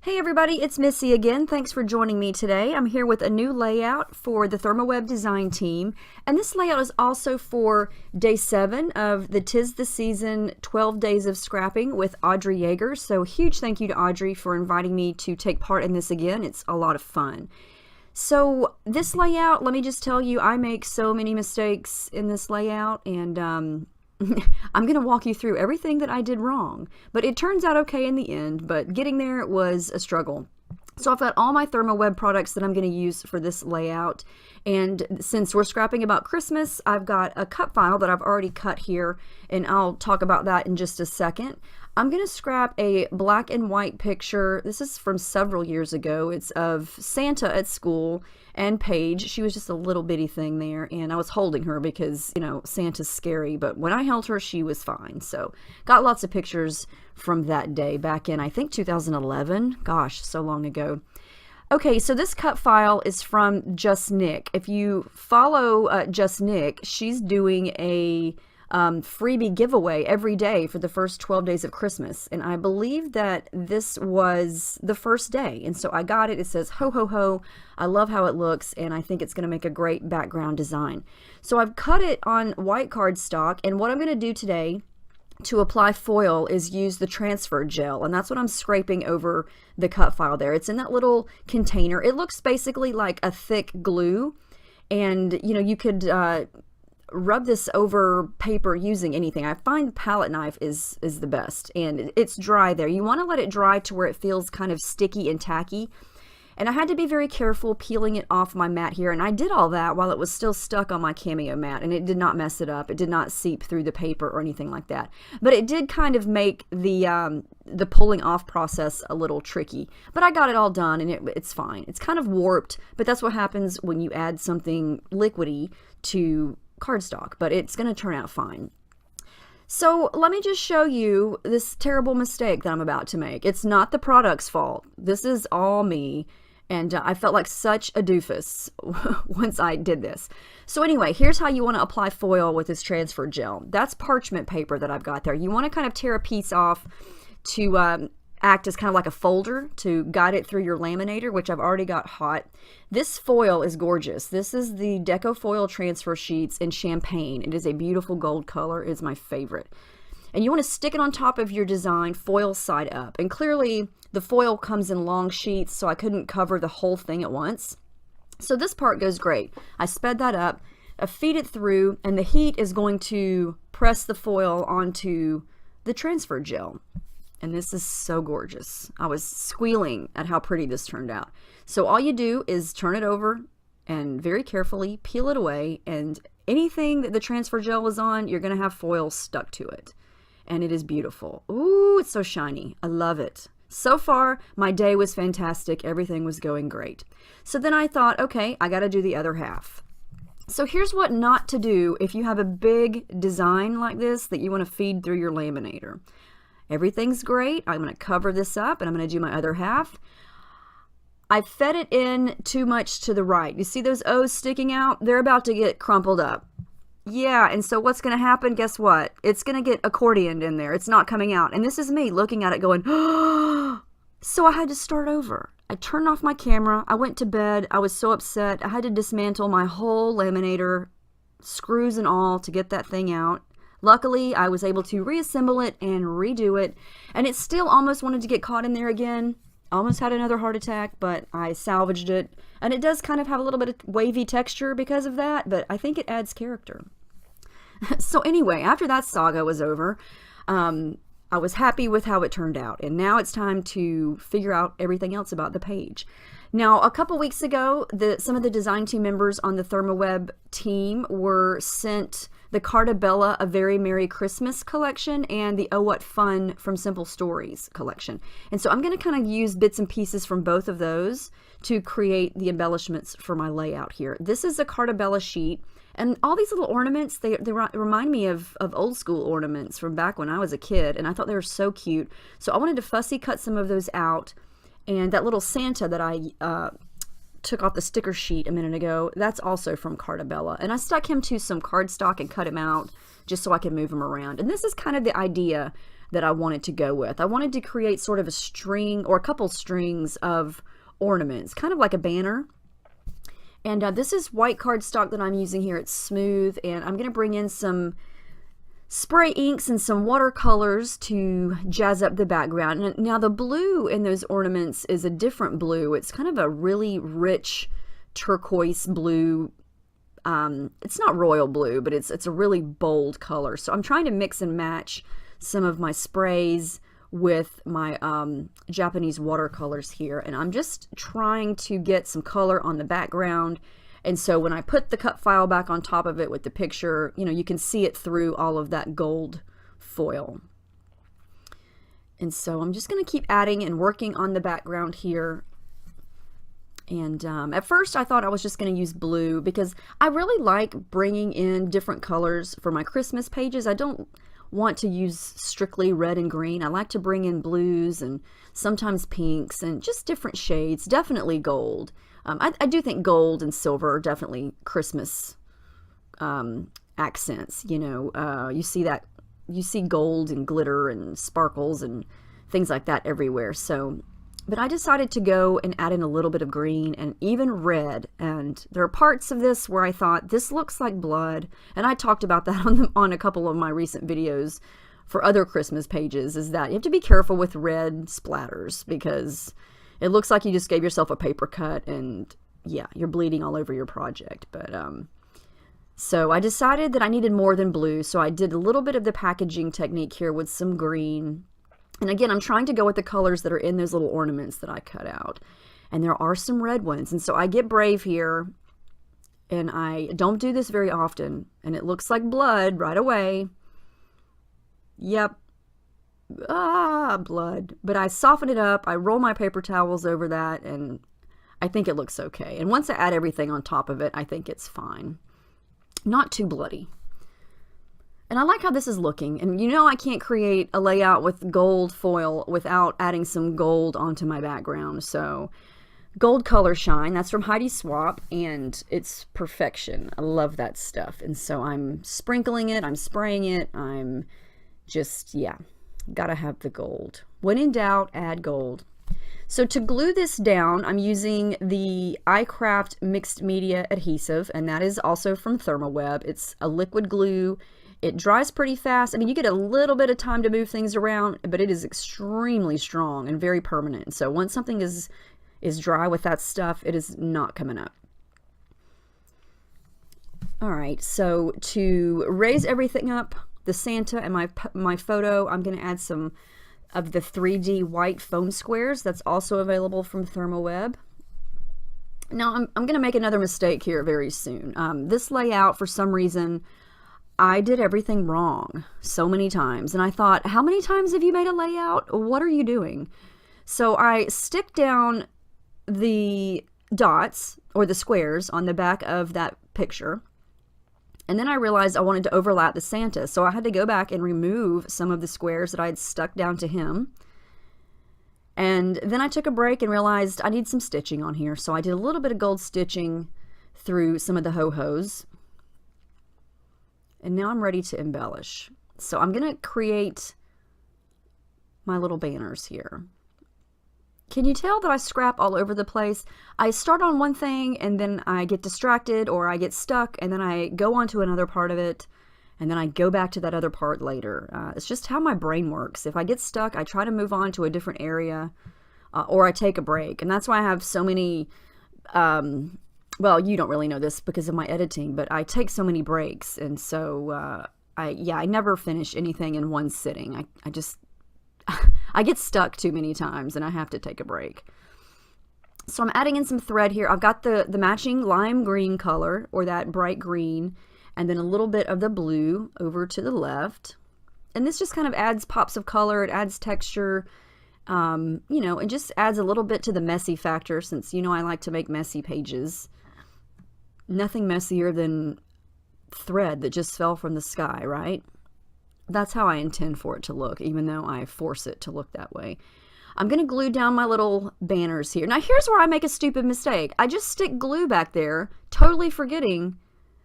Hey everybody, it's Missy again. Thanks for joining me today. I'm here with a new layout for the ThermoWeb design team, and this layout is also for day 7 of the 'Tis the Season 12 Days of Scrapping with Audrey Yeager. So huge thank you to Audrey for inviting me to take part in this again. It's a lot of fun. So this layout, let me just tell you, I make so many mistakes in this layout, and I'm going to walk you through everything that I did wrong, but it turns out okay in the end, but getting there was a struggle. So I've got all my ThermoWeb products that I'm going to use for this layout, and since we're scrapping about Christmas, I've got a cut file that I've already cut here, and I'll talk about that in just a second. I'm going to scrap a black and white picture. This is from several years ago. It's of Santa at school and Paige. She was just a little bitty thing there, and I was holding her because, you know, Santa's scary, but when I held her, she was fine. So got lots of pictures from that day back in, I think, 2011. Gosh, so long ago. Okay, so this cut file is from Just Nick. If you follow Just Nick, she's doing a freebie giveaway every day for the first 12 days of Christmas, and I believe that this was the first day, and so I got it. It says ho ho ho. I love how it looks, and I think it's going to make a great background design. So I've cut it on white cardstock, and what I'm going to do today to apply foil is use the transfer gel, and that's what I'm scraping over the cut file there. It's in that little container. It looks basically like a thick glue, and you know, you could rub this over paper using anything. I find palette knife is the best, and it's dry there. You want to let it dry to where it feels kind of sticky and tacky, and I had to be very careful peeling it off my mat here, and I did all that while it was still stuck on my Cameo mat, and it did not mess it up. It did not seep through the paper or anything like that, but it did kind of make the pulling off process a little tricky, but I got it all done, and it's fine. It's kind of warped, but that's what happens when you add something liquidy to cardstock, but it's going to turn out fine. So let me just show you this terrible mistake that I'm about to make. It's not the product's fault. This is all me, and I felt like such a doofus once I did this. So anyway, here's how you want to apply foil with this transfer gel. That's parchment paper that I've got there. You want to kind of tear a piece off to act as kind of like a folder to guide it through your laminator, which I've already got hot. This foil is gorgeous. This is the Deco Foil Transfer Sheets in Champagne. It is a beautiful gold color. It's my favorite. And you want to stick it on top of your design, foil side up. And clearly the foil comes in long sheets, so I couldn't cover the whole thing at once. So this part goes great. I sped that up, I feed it through, and the heat is going to press the foil onto the transfer gel. And this is so gorgeous. I was squealing at how pretty this turned out. So all you do is turn it over and very carefully peel it away, and anything that the transfer gel was on, you're going to have foil stuck to it. And it is beautiful. Ooh, it's so shiny. I love it. So far, my day was fantastic. Everything was going great. So then I thought, okay, I got to do the other half. So here's what not to do if you have a big design like this that you want to feed through your laminator. Everything's great. I'm going to cover this up, and I'm going to do my other half. I fed it in too much to the right. You see those O's sticking out? They're about to get crumpled up. Yeah, and so what's going to happen? Guess what? It's going to get accordioned in there. It's not coming out. And this is me looking at it going, so I had to start over. I turned off my camera. I went to bed. I was so upset. I had to dismantle my whole laminator, screws and all, to get that thing out. Luckily, I was able to reassemble it and redo it, and it still almost wanted to get caught in there again. Almost had another heart attack, but I salvaged it, and it does kind of have a little bit of wavy texture because of that, but I think it adds character. So anyway, after that saga was over, I was happy with how it turned out, and now it's time to figure out everything else about the page. Now, a couple weeks ago, some of the design team members on the ThermoWeb team were sent the Carta Bella A Very Merry Christmas collection and the Oh What Fun from Simple Stories collection. And so I'm going to kind of use bits and pieces from both of those to create the embellishments for my layout here. This is a Carta Bella sheet, and all these little ornaments, they remind me of old school ornaments from back when I was a kid, and I thought they were so cute. So I wanted to fussy cut some of those out, and that little Santa that I took off the sticker sheet a minute ago, that's also from Carta Bella, and I stuck him to some cardstock and cut him out just so I could move him around. And this is kind of the idea that I wanted to go with. I wanted to create sort of a string or a couple strings of ornaments, kind of like a banner. And this is white cardstock that I'm using here. It's smooth, and I'm going to bring in some spray inks and some watercolors to jazz up the background. And now the blue in those ornaments is a different blue. It's kind of a really rich turquoise blue. It's not royal blue, but it's a really bold color. So I'm trying to mix and match some of my sprays with my Japanese watercolors here, and I'm just trying to get some color on the background. And so when I put the cut file back on top of it with the picture, you know, you can see it through all of that gold foil. And so I'm just going to keep adding and working on the background here. And at first I thought I was just going to use blue because I really like bringing in different colors for my Christmas pages. I don't want to use strictly red and green. I like to bring in blues and sometimes pinks and just different shades, definitely gold. I do think gold and silver are definitely Christmas accents. You know, you see gold and glitter and sparkles and things like that everywhere. So, but I decided to go and add in a little bit of green and even red. And there are parts of this where I thought this looks like blood. And I talked about that on a couple of my recent videos for other Christmas pages, is that you have to be careful with red splatters because it looks like you just gave yourself a paper cut and yeah, you're bleeding all over your project. But so I decided that I needed more than blue. So I did a little bit of the packaging technique here with some green. And again, I'm trying to go with the colors that are in those little ornaments that I cut out. And there are some red ones. And so I get brave here. And I don't do this very often. And it looks like blood right away. Yep. Blood. But I soften it up. I roll my paper towels over that. And I think it looks okay. And once I add everything on top of it, I think it's fine. Not too bloody. And I like how this is looking. And you know I can't create a layout with gold foil without adding some gold onto my background. So Gold Color Shine, that's from Heidi Swapp, and it's perfection. I love that stuff. And so I'm sprinkling it, I'm spraying it, I'm just, yeah, gotta have the gold. When in doubt, add gold. So to glue this down, I'm using the iCraft Mixed Media Adhesive, and that is also from ThermoWeb. It's a liquid glue. It dries pretty fast. I mean, you get a little bit of time to move things around, but it is extremely strong and very permanent. So once something is dry with that stuff, it is not coming up. All right, so to raise everything up, the Santa and my photo, I'm going to add some of the 3D white foam squares. That's also available from ThermoWeb. Now, I'm going to make another mistake here very soon. This layout, for some reason, I did everything wrong so many times. And I thought, how many times have you made a layout? What are you doing? So I stick down the dots or the squares on the back of that picture. And then I realized I wanted to overlap the Santa. So I had to go back and remove some of the squares that I had stuck down to him. And then I took a break and realized I need some stitching on here. So I did a little bit of gold stitching through some of the ho-hos. And now I'm ready to embellish. So I'm going to create my little banners here. Can you tell that I scrap all over the place? I start on one thing and then I get distracted or I get stuck and then I go on to another part of it and then I go back to that other part later. It's just how my brain works. If I get stuck, I try to move on to a different area or I take a break. And that's why I have so many, well, you don't really know this because of my editing, but I take so many breaks. And so I never finish anything in one sitting. I just... I get stuck too many times and I have to take a break. So I'm adding in some thread here. I've got the matching lime green color or that bright green and then a little bit of the blue over to the left. And this just kind of adds pops of color. It adds texture. You know, it just adds a little bit to the messy factor since, you know, I like to make messy pages. Nothing messier than thread that just fell from the sky, right? That's how I intend for it to look, even though I force it to look that way. I'm going to glue down my little banners here. Now, here's where I make a stupid mistake. I just stick glue back there, totally forgetting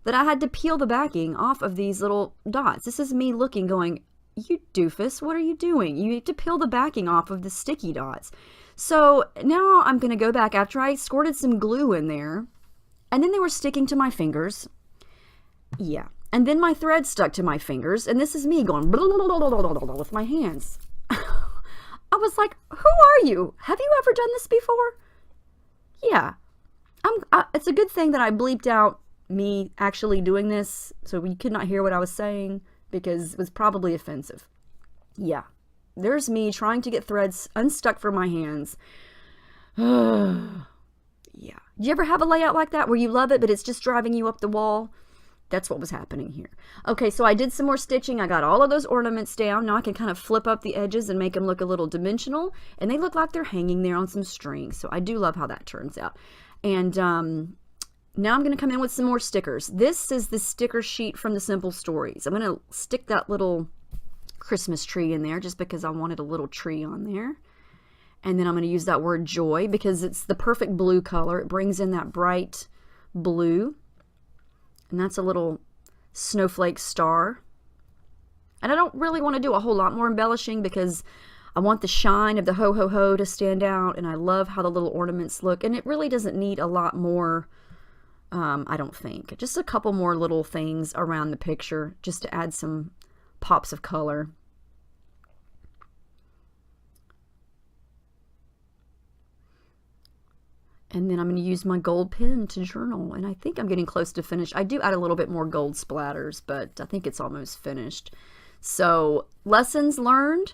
that I had to peel the backing off of these little dots. This is me looking, going, you doofus, what are you doing? You need to peel the backing off of the sticky dots. So now I'm going to go back after I squirted some glue in there, and then they were sticking to my fingers. Yeah. And then my thread stuck to my fingers, and this is me going with my hands. I was like, who are you? Have you ever done this before? Yeah. It's a good thing that I bleeped out me actually doing this, so you could not hear what I was saying, because it was probably offensive. Yeah. There's me trying to get threads unstuck from my hands. Yeah. Do you ever have a layout like that where you love it, but it's just driving you up the wall? That's what was happening here. Okay, so I did some more stitching. I got all of those ornaments down. Now I can kind of flip up the edges and make them look a little dimensional, and they look like they're hanging there on some strings. So I do love how that turns out. And now I'm going to come in with some more stickers. This is the sticker sheet from the Simple Stories. I'm going to stick that little Christmas tree in there just because I wanted a little tree on there. And then I'm going to use that word joy because it's the perfect blue color. It brings in that bright blue. And that's a little snowflake star. And I don't really want to do a whole lot more embellishing because I want the shine of the ho ho ho to stand out, and I love how the little ornaments look, and it really doesn't need a lot more, I don't think. Just a couple more little things around the picture just to add some pops of color. And then I'm going to use my gold pen to journal, and I think I'm getting close to finish. I do add a little bit more gold splatters, but I think it's almost finished. So, lessons learned.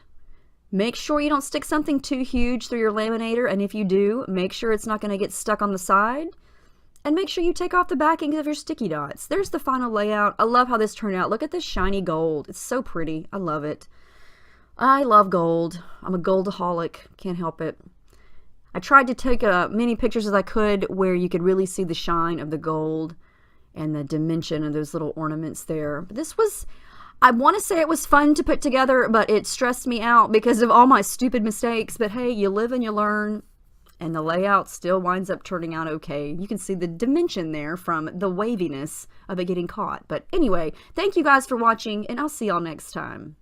Make sure you don't stick something too huge through your laminator, and if you do, make sure it's not going to get stuck on the side. And make sure you take off the backings of your sticky dots. There's the final layout. I love how this turned out. Look at this shiny gold. It's so pretty. I love it. I love gold. I'm a goldaholic. Can't help it. I tried to take as many pictures as I could where you could really see the shine of the gold and the dimension of those little ornaments there. But this was, I want to say it was fun to put together, but it stressed me out because of all my stupid mistakes. But hey, you live and you learn, and the layout still winds up turning out okay. You can see the dimension there from the waviness of it getting caught. But anyway, thank you guys for watching, and I'll see y'all next time.